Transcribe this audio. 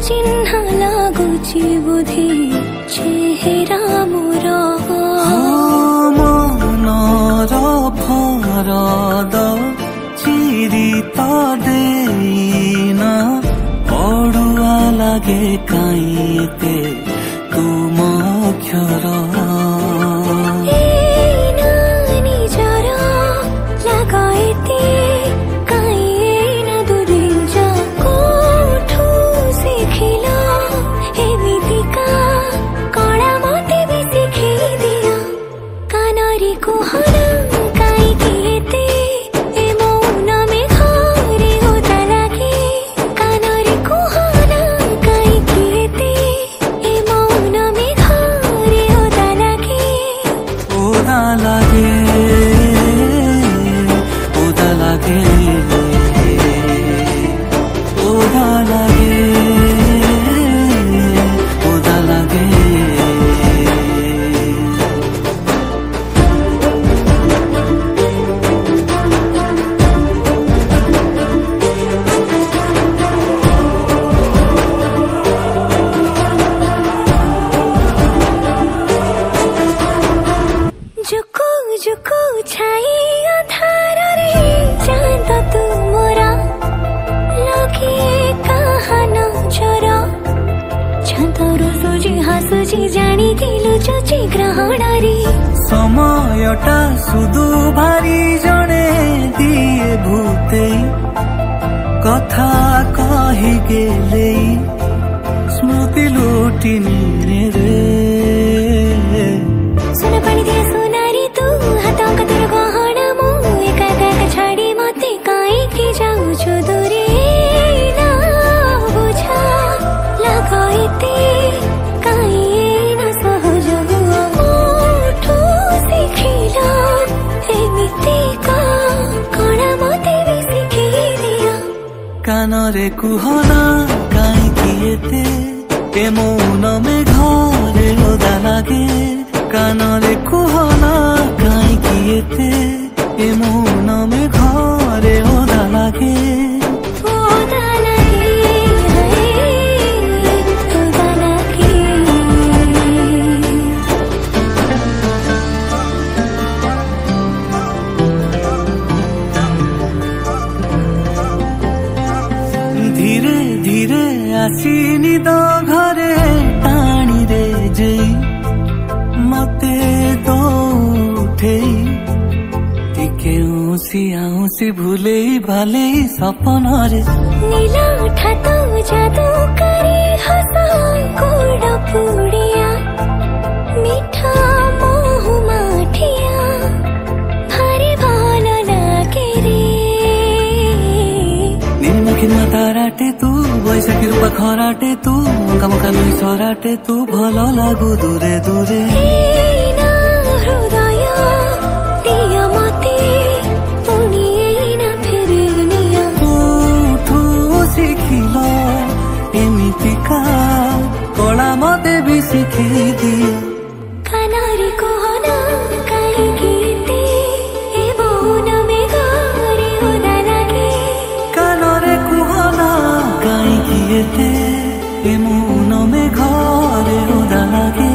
चिन्ह लागुची बुद्धि चेहरा मोर मनर फरद चिरी त देना पड़ुआ लागे काईते तुम अक्षर समयटा सुदु भारी जने दिए भूते कथा कही गेले स्मृति लुटिनी रे सुन पानी दिया सोनारी तू हाथ कतिर गहना मु एका एका छाड़ी मते काई की जाऊ छु दूरे ना बुझा लगाइते काई ना सहज ओठो सिखिला एमिति का कोना मते भी सिखि दिया कानरे कुहना काई किएते ए मौन में घरे ओदा लागे कानरे कुहना काई किएते ए मौन में घरे ओदा लागे धीरे धीरे आसी निद घरे टाणी रे जे मते तो उठे टिके उसी आउसी भूले भाले सपन रे नीला उठा तो जादू करे हसा गोड़ पुड़िया मीठा मोह माठिया भारी भाल लागे रे निर्मखिन ताराटे तू बैशाखी रूपा खराटे तू मका नुई सराटे तू भल लागू दूरे दूरे हृदय दिया मते पुणी ना फेरे निया तू शिखिल एमितिका कला मते भी शिखी दिए कानारी कहना काई गीते ए मौन में घरे ओदा लागे कानरे कुहना काई गीते ए मौन में घरे ओदा लागे